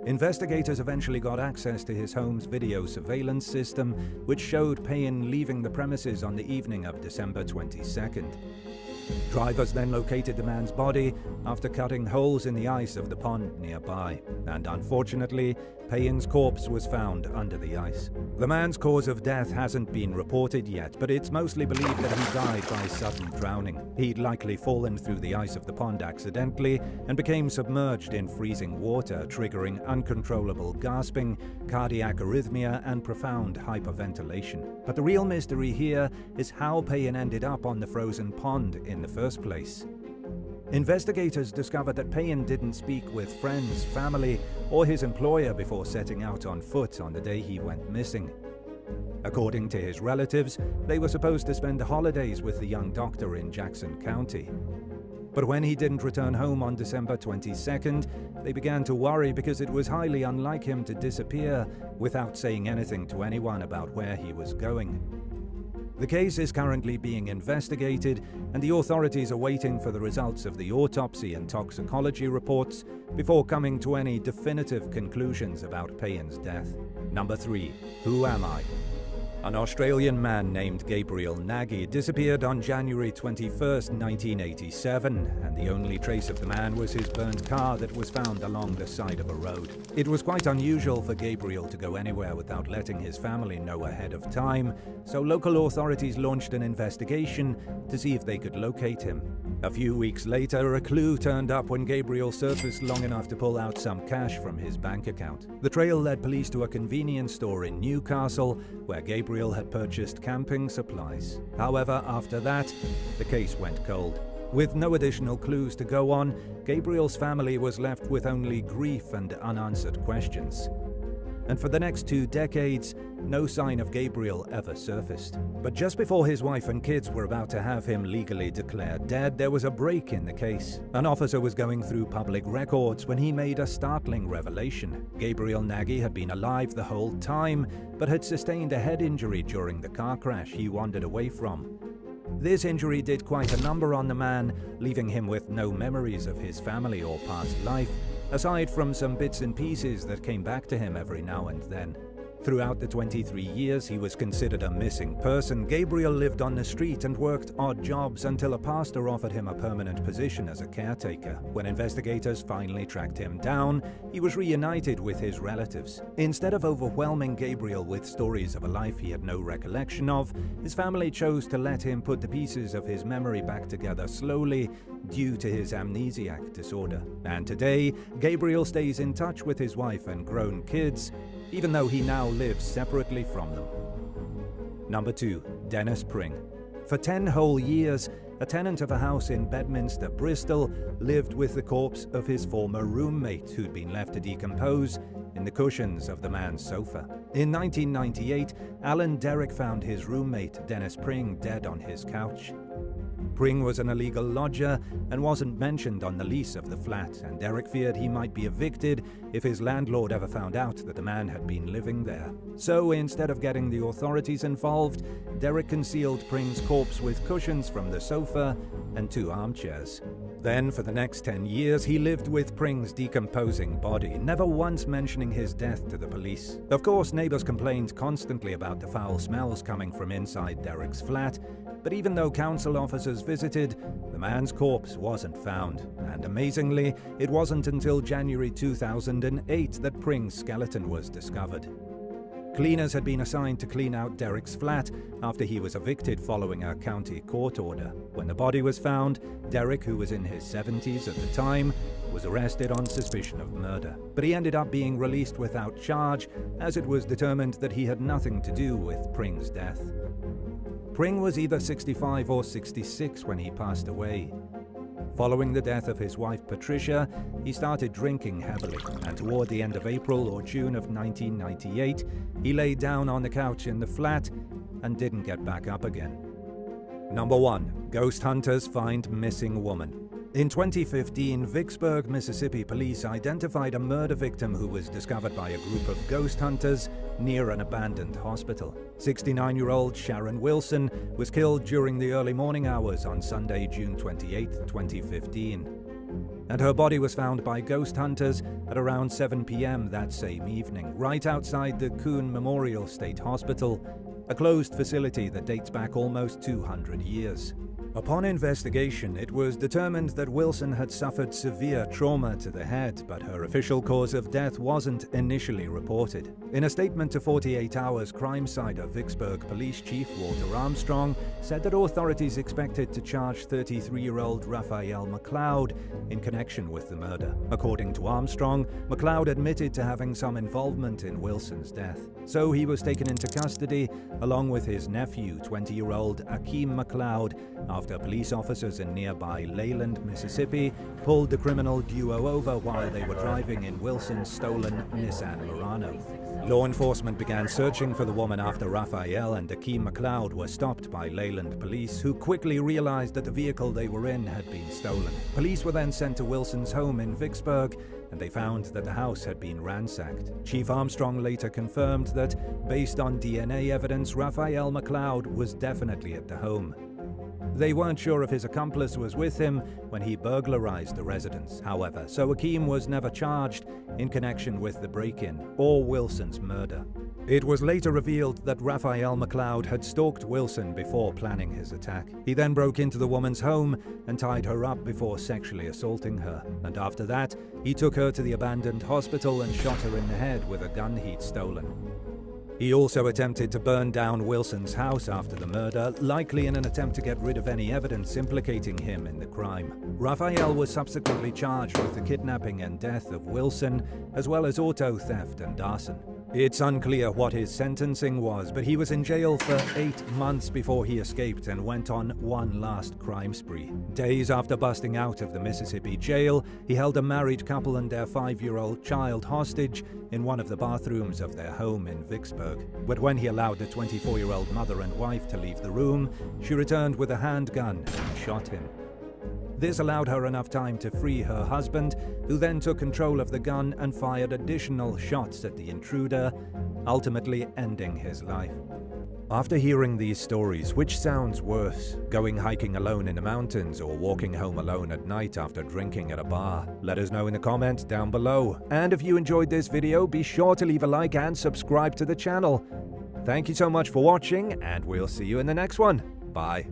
Speaker 1: Investigators eventually got access to his home's video surveillance system, which showed Pan leaving the premises on the evening of December 22nd. Drivers then located the man's body after cutting holes in the ice of the pond nearby, and unfortunately, Pan's corpse was found under the ice. The man's cause of death hasn't been reported yet, but it's mostly believed that he died by sudden drowning. He'd likely fallen through the ice of the pond accidentally and became submerged in freezing water, triggering uncontrollable gasping, cardiac arrhythmia, and profound hyperventilation. But the real mystery here is how Pan ended up on the frozen pond in the first place. Investigators discovered that Pan didn't speak with friends, family, or his employer before setting out on foot on the day he went missing. According to his relatives, they were supposed to spend the holidays with the young doctor in Jackson County. But when he didn't return home on December 22nd, they began to worry because it was highly unlike him to disappear without saying anything to anyone about where he was going. The case is currently being investigated, and the authorities are waiting for the results of the autopsy and toxicology reports before coming to any definitive conclusions about Pan's death. Number 3. Who am I? An Australian man named Gabriel Nagy disappeared on January 21, 1987, and the only trace of the man was his burnt car that was found along the side of a road. It was quite unusual for Gabriel to go anywhere without letting his family know ahead of time, so local authorities launched an investigation to see if they could locate him. A few weeks later, a clue turned up when Gabriel surfaced long enough to pull out some cash from his bank account. The trail led police to a convenience store in Newcastle, where Gabriel had purchased camping supplies. However, after that, the case went cold. With no additional clues to go on, Gabriel's family was left with only grief and unanswered questions. And for the next 2 decades, no sign of Gabriel ever surfaced. But just before his wife and kids were about to have him legally declared dead, there was a break in the case. An officer was going through public records when he made a startling revelation. Gabriel Nagy had been alive the whole time, but had sustained a head injury during the car crash he wandered away from. This injury did quite a number on the man, leaving him with no memories of his family or past life, aside from some bits and pieces that came back to him every now and then. Throughout the 23 years he was considered a missing person, Gabriel lived on the street and worked odd jobs until a pastor offered him a permanent position as a caretaker. When investigators finally tracked him down, he was reunited with his relatives. Instead of overwhelming Gabriel with stories of a life he had no recollection of, his family chose to let him put the pieces of his memory back together slowly due to his amnesiac disorder. And today, Gabriel stays in touch with his wife and grown kids, even though he now lives separately from them. Number 2. Dennis Pring. For 10 whole years, a tenant of a house in Bedminster, Bristol, lived with the corpse of his former roommate, who'd been left to decompose in the cushions of the man's sofa. In 1998, Alan Derrick found his roommate, Dennis Pring, dead on his couch. Pring was an illegal lodger and wasn't mentioned on the lease of the flat, and Derek feared he might be evicted if his landlord ever found out that the man had been living there. So instead of getting the authorities involved, Derek concealed Pring's corpse with cushions from the sofa and 2 armchairs. Then, for the next 10 years, he lived with Pring's decomposing body, never once mentioning his death to the police. Of course, neighbors complained constantly about the foul smells coming from inside Derek's flat, but even though council officers visited, the man's corpse wasn't found. And amazingly, it wasn't until January 2008 that Pring's skeleton was discovered. Cleaners had been assigned to clean out Derek's flat after he was evicted following a county court order. When the body was found, Derek, who was in his 70s at the time, was arrested on suspicion of murder. But he ended up being released without charge, as it was determined that he had nothing to do with Pring's death. Pring was either 65 or 66 when he passed away. Following the death of his wife Patricia, he started drinking heavily, and toward the end of April or June of 1998, he lay down on the couch in the flat and didn't get back up again. Number 1. Ghost hunters find missing woman. In 2015, Vicksburg, Mississippi police identified a murder victim who was discovered by a group of ghost hunters near an abandoned hospital. 69-year-old Sharon Wilson was killed during the early morning hours on Sunday, June 28, 2015. And her body was found by ghost hunters at around 7 p.m. that same evening, right outside the Coon Memorial State Hospital, a closed facility that dates back almost 200 years. Upon investigation, it was determined that Wilson had suffered severe trauma to the head, but her official cause of death wasn't initially reported. In a statement to 48 Hours, crime cider Vicksburg Police Chief Walter Armstrong said that authorities expected to charge 33-year-old Raphael McLeod in connection with the murder. According to Armstrong, McLeod admitted to having some involvement in Wilson's death, so he was taken into custody along with his nephew, 20-year-old Akeem McLeod, after police officers in nearby Leyland, Mississippi, pulled the criminal duo over while they were driving in Wilson's stolen Nissan Murano. Law enforcement began searching for the woman after Raphael and Akeem McLeod were stopped by Leyland police, who quickly realized that the vehicle they were in had been stolen. Police were then sent to Wilson's home in Vicksburg, and they found that the house had been ransacked. Chief Armstrong later confirmed that, based on DNA evidence, Raphael McLeod was definitely at the home. They weren't sure if his accomplice was with him when he burglarized the residence, however, so Akeem was never charged in connection with the break-in or Wilson's murder. It was later revealed that Raphael McLeod had stalked Wilson before planning his attack. He then broke into the woman's home and tied her up before sexually assaulting her, and after that, he took her to the abandoned hospital and shot her in the head with a gun he'd stolen. He also attempted to burn down Wilson's house after the murder, likely in an attempt to get rid of any evidence implicating him in the crime. Raphael was subsequently charged with the kidnapping and death of Wilson, as well as auto theft and arson. It's unclear what his sentencing was, but he was in jail for 8 months before he escaped and went on one last crime spree. Days after busting out of the Mississippi jail, he held a married couple and their 5-year-old child hostage in one of the bathrooms of their home in Vicksburg. But when he allowed the 24-year-old mother and wife to leave the room, she returned with a handgun and shot him. This allowed her enough time to free her husband, who then took control of the gun and fired additional shots at the intruder, ultimately ending his life. After hearing these stories, which sounds worse, going hiking alone in the mountains or walking home alone at night after drinking at a bar? Let us know in the comments down below. And if you enjoyed this video, be sure to leave a like and subscribe to the channel. Thank you so much for watching, and we'll see you in the next one. Bye.